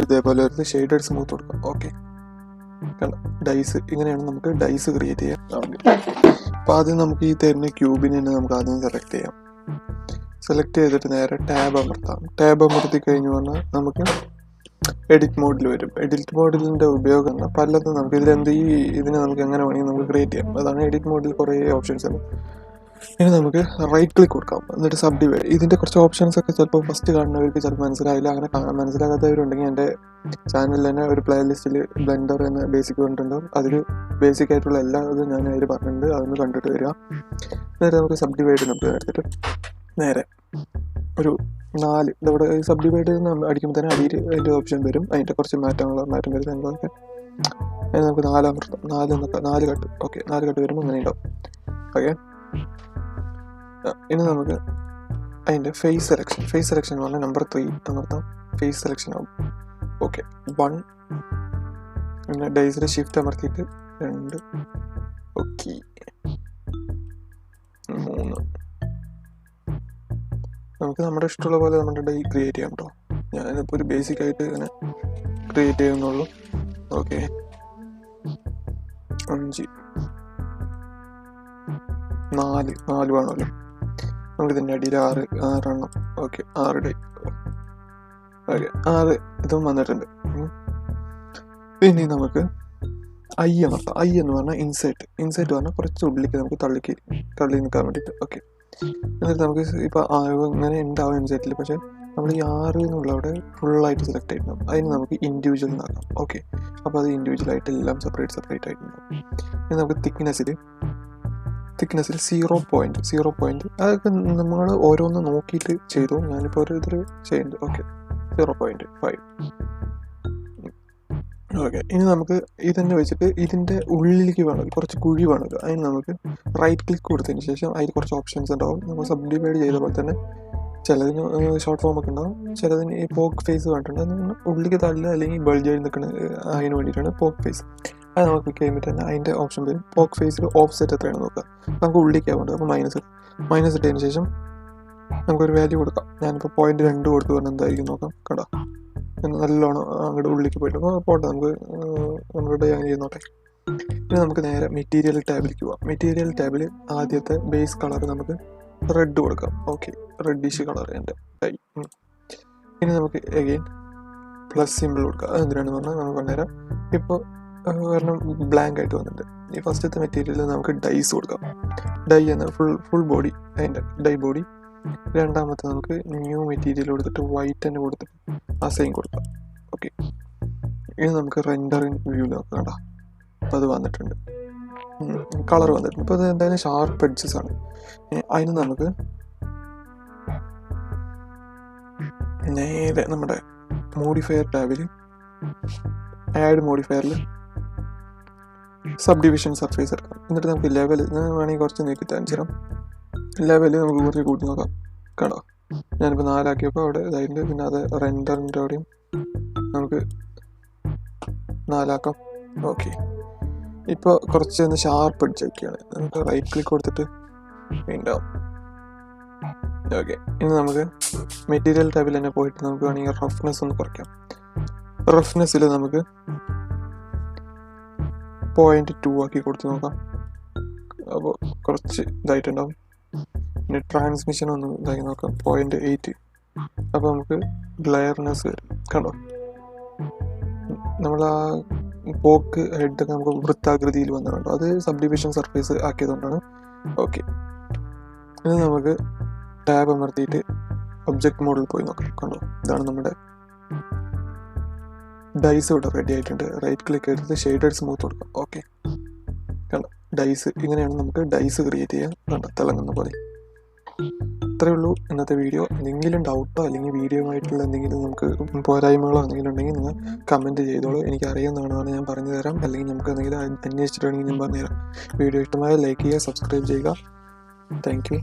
ഇതേപോലെ ഒരു shaded smooth കൊടുക്കാം. ഓക്കെ, ഡൈസ് ഇങ്ങനെയാണ് നമുക്ക് ഡൈസ് ക്രിയേറ്റ് ചെയ്യാം. അപ്പോൾ ആദ്യം നമുക്ക് ഈ തരുന്ന ക്യൂബിനെ തന്നെ നമുക്ക് ആദ്യം സെലക്ട് ചെയ്യാം. സെലക്ട് ചെയ്തിട്ട് നേരെ ടാബ് അമർത്താം. ടാബ് അമർത്തി കഴിഞ്ഞു പറഞ്ഞാൽ നമുക്ക് എഡിറ്റ് മോഡിൽ വരും. എഡിറ്റ് മോഡിലിൻ്റെ ഉപയോഗം പലതും നമുക്ക് ഇതിനെ നമുക്ക് എങ്ങനെ വേണമെങ്കിൽ നമുക്ക് ക്രിയേറ്റ് ചെയ്യാം. അതാണ് എഡിറ്റ് മോഡിൽ കുറേ ഓപ്ഷൻസ് ഉണ്ട്. ഇനി നമുക്ക് റൈറ്റ് ക്ലിക്ക് കൊടുക്കാം, എന്നിട്ട് സബ് ഡിവൈഡ്. ഇതിൻ്റെ കുറച്ച് ഓപ്ഷൻസ് ഒക്കെ ചിലപ്പോൾ ഫസ്റ്റ് കാണുന്നവർക്ക് ചിലപ്പോൾ മനസ്സിലായില്ല. അങ്ങനെ മനസ്സിലാകാത്തവരുണ്ടെങ്കിൽ എൻ്റെ ചാനലിൽ തന്നെ ഒരു പ്ലേ ലിസ്റ്റിൽ ബ്ലെൻഡർ എന്ന ബേസിക് കണ്ടിട്ടുണ്ടാവും. അതിൽ ബേസിക് ആയിട്ടുള്ള എല്ലാ ഇതും ഞാൻ അതിൽ പറഞ്ഞിട്ടുണ്ട്. അതൊന്ന് കണ്ടിട്ട് വരിക. നേരെ നമുക്ക് സബ് ഡിവൈഡ് നമുക്ക് എടുത്തിട്ട് നേരെ ഒരു 4 ഇവിടെ സബ് ഡിവൈഡ് അടിക്കുമ്പോൾ തന്നെ അടിയിൽ അതിൻ്റെ ഓപ്ഷൻ വരും. അതിൻ്റെ കുറച്ച് മാറ്റം വരും. എന്തൊക്കെ നമുക്ക് 4 അമർത്താം. 4 കട്ട്. ഓക്കെ, 4 കട്ട് വരുമ്പോൾ അങ്ങനെ ഉണ്ടാവും. ഓക്കെ, ഇനി നമുക്ക് അതിൻ്റെ ഫേസ് സെലക്ഷൻ എന്ന് പറഞ്ഞാൽ നമ്പർ 3 അമർത്താം. ഫേസ് സെലക്ഷൻ ആവും. ഓക്കെ, 1 പിന്നെ ഡൈസിൽ ഷിഫ്റ്റ് അമർത്തിയിട്ട് 2. ഓക്കെ, 3. നമുക്ക് നമ്മുടെ ഇഷ്ടമുള്ള പോലെ നമ്മുടെ ഡൈ ക്രിയേറ്റ് ചെയ്യാം കേട്ടോ. ഞാനിപ്പോൾ ഒരു ബേസിക് ആയിട്ട് ഇങ്ങനെ ക്രിയേറ്റ് ചെയ്യുന്നുള്ളൂ. ഓക്കെ, 5 4 വേണമല്ലോ. നമുക്ക് ഇതിൻ്റെ അടിയിൽ 6 എണ്ണം. Okay, 6 dye. ഓക്കെ, 6 ഇതും വന്നിട്ടുണ്ട്. പിന്നെ നമുക്ക് ഐ അമർത്താം. ഐ എന്ന് പറഞ്ഞാൽ ഇൻസൈറ്റ് പറഞ്ഞാൽ കുറച്ച് ഉള്ളിലേക്ക് നമുക്ക് തള്ളി നിൽക്കാൻ വേണ്ടിയിട്ട്. ഓക്കെ, എന്നിട്ട് നമുക്ക് ഇപ്പോൾ ഇങ്ങനെ ഉണ്ടാവും ഇൻസൈറ്റിൽ. പക്ഷേ നമ്മൾ ഈ 6 എന്നുള്ള അവിടെ ഫുള്ളായിട്ട് സെലക്ട് ആയിട്ടുണ്ടാവും. അതിന് നമുക്ക് ഇൻഡിവിജ്വൽ എന്നാക്കാം. ഓക്കെ, അപ്പോൾ അത് ഇൻഡിവിജ്വലായിട്ട് എല്ലാം സെപ്പറേറ്റ് ആയിട്ടുണ്ടാവും. ഇനി നമുക്ക് തിക്നെസ്സിൽ 0.0 അതൊക്കെ നമ്മൾ ഓരോന്ന് നോക്കിയിട്ട് ചെയ്തു. ഞാനിപ്പോൾ ഒരു ഇതിൽ ചെയ്യുന്നുണ്ട്. ഓക്കെ, 0.5. ഓക്കെ, ഇനി നമുക്ക് ഇതന്നെ വെച്ചിട്ട് ഇതിൻ്റെ ഉള്ളിലേക്ക് വേണം കുറച്ച് കുഴി വേണം. അതിന് നമുക്ക് റൈറ്റ് ക്ലിക്ക് കൊടുത്തതിന് ശേഷം അതിൽ കുറച്ച് ഓപ്ഷൻസ് ഉണ്ടാവും. നമ്മൾ സബ് ഡിവൈഡ് ചെയ്ത പോലെ തന്നെ ചിലതിന് ഷോർട്ട് ഫോം ഒക്കെ ഉണ്ടാവും. ചിലതിന് ഈ പോക്ക് ഫേസ് കണ്ടിട്ടുണ്ട്. അത് ഉള്ളിലേക്ക് തള്ളുക അല്ലെങ്കിൽ ബൾജായി നിൽക്കുന്നത് അതിന് വേണ്ടിയിട്ടാണ് പോക്ക് ഫേസ്. അത് നമുക്ക് ക്ലിക്ക് ചെയ്യുമ്പോൾ തന്നെ അതിൻ്റെ ഓപ്ഷൻ വരും. പോക്ക് ഫേസിൽ ഓഫ് സെറ്റ് എത്രയാണ് നോക്കുക. നമുക്ക് ഉള്ളിലേക്കാണ് വേണ്ടത്. അപ്പോൾ മൈനസ് ഇട്ടതിന് ശേഷം നമുക്കൊരു വാല്യൂ കൊടുക്കാം. ഞാനിപ്പോൾ 0.2 കൊടുത്തു പറഞ്ഞാൽ എന്തായിരിക്കും നോക്കാം. കണ്ടോ, നല്ലോണം അങ്ങോട്ട് ഉള്ളിലേക്ക് പോയിട്ട് പോട്ടെ. നമുക്ക് നമ്മുടെ ഡേ അങ്ങനെ ചെയ്യുന്നോട്ടെ. ഇനി നമുക്ക് നേരെ മെറ്റീരിയൽ ടാബിലേക്ക് പോവാം. മെറ്റീരിയൽ ടാബിൽ ആദ്യത്തെ ബേസ് കളർ നമുക്ക് റെഡ് കൊടുക്കാം. ഓക്കെ, റെഡിഷ് കളർ എൻ്റെ ഡൈ. ഇനി നമുക്ക് എഗെയിൻ പ്ലസ് സിമ്പിൾ കൊടുക്കാം. അതെന്തിനാണെന്ന് പറഞ്ഞാൽ നമുക്ക് നേരം ഇപ്പോൾ കാരണം ബ്ലാങ്ക് ആയിട്ട് വന്നിട്ടുണ്ട്. ഈ ഫസ്റ്റത്തെ മെറ്റീരിയലിൽ നമുക്ക് ഡൈസ് കൊടുക്കാം. ഡൈ എന്ന ഫുൾ ബോഡി, അതിൻ്റെ ഡൈ ബോഡി. രണ്ടാമത്തെ നമുക്ക് ന്യൂ മെറ്റീരിയൽ കൊടുത്തിട്ട് വൈറ്റ് തന്നെ കൊടുത്തിട്ട് അസൈൻ കൊടുക്കാം. ഓക്കെ, ഇനി നമുക്ക് റെൻഡറിങ് വ്യൂവിൽ നോക്കാം. കേട്ടോ, അപ്പോൾ അത് വന്നിട്ടുണ്ട്, കളർ വന്നിട്ടുണ്ട്. ഇപ്പോൾ അത് എന്തായാലും ഷാർപ്പ് എഡ്ജസ് ആണ്. അതിന് നമുക്ക് നേരെ നമ്മുടെ മോഡിഫയർ ടാബിൽ ആഡ് മോഡിഫയറിൽ സബ് ഡിവിഷൻ സർഫേസ് എടുക്കാം. എന്നിട്ട് നമുക്ക് ലെവൽ വേണമെങ്കിൽ കുറച്ച് നീക്കി തരാം. ലെവൽ നമുക്ക് കുറച്ച് കൂട്ടി നോക്കാം. കണ്ടോ, ഞാനിപ്പോൾ 4 ആക്കിയപ്പോൾ അവിടെ ഇതായിട്ട്. പിന്നെ അത് റെൻഡറിൻ്റെ അവിടെയും നമുക്ക് 4 ആക്കാം. ഓക്കെ, ഇപ്പോൾ കുറച്ച് ഒന്ന് ഷാർപ്പ് എഡ്ജ് ഒക്കെയാണ്. നമുക്ക് റൈറ്റ് ക്ലിക്ക് കൊടുത്തിട്ട് ഉണ്ടാവും. ഓക്കെ, ഇനി നമുക്ക് മെറ്റീരിയൽ ടാബിൽ തന്നെ പോയിട്ട് നമുക്ക് വേണമെങ്കിൽ റഫ്നെസ് ഒന്ന് കുറയ്ക്കാം. റഫ്നെസ്സിൽ നമുക്ക് 0.2 ആക്കി കൊടുത്ത് നോക്കാം. അപ്പോൾ കുറച്ച് ഇതായിട്ടുണ്ടാവും. പിന്നെ ട്രാൻസ്മിഷൻ ഒന്ന് ഇതാക്കി നോക്കാം. 0.8. അപ്പോൾ നമുക്ക് ഗ്ലെയർനെസ് വരും. കണ്ടോ, നമ്മൾ ആ പോക്ക് ഹെഡൊക്കെ നമുക്ക് വൃത്താകൃതിയിൽ വന്നിട്ടുണ്ടോ. അത് സബ് ഡിവിഷൻ സർഫേസ് ആക്കിയതുകൊണ്ടാണ്. ഓക്കെ, ഇനി നമുക്ക് ടാബ് അമർത്തിയിട്ട് ഒബ്ജക്റ്റ് മോഡിൽ പോയി നോക്കാം. കണ്ടോ, ഇതാണ് നമ്മുടെ ഡൈസ് ഇവിടെ റെഡി ആയിട്ടുണ്ട്. റൈറ്റ് ക്ലിക്ക് എടുത്ത് ഷെയ്ഡഡ് സ്മൂത്ത് കൊടുക്കാം. ഓക്കെ, കണ്ടോ, ഡൈസ് ഇങ്ങനെയാണ് നമുക്ക് ഡൈസ് ക്രിയേറ്റ് ചെയ്യാൻ. കണ്ടോ, തിളങ്ങുന്ന പോലെ. ഇത്രയേ ഉള്ളൂ ഇന്നത്തെ വീഡിയോ. എന്തെങ്കിലും ഡൗട്ടോ അല്ലെങ്കിൽ വീഡിയോയുമായിട്ടുള്ള എന്തെങ്കിലും നമുക്ക് പോരായ്മകളോ എന്തെങ്കിലും ഉണ്ടെങ്കിൽ നിങ്ങൾ കമൻറ്റ് ചെയ്തോളൂ. എനിക്ക് അറിയുന്നതാണെന്ന് ഞാൻ പറഞ്ഞു തരാം. അല്ലെങ്കിൽ നമുക്ക് എന്തെങ്കിലും അന്വേഷിച്ചിട്ടുണ്ടെങ്കിൽ ഞാൻ പറഞ്ഞുതരാം. വീഡിയോ ഇഷ്ടമായ ലൈക്ക് ചെയ്യുക, സബ്സ്ക്രൈബ് ചെയ്യുക. Thank you.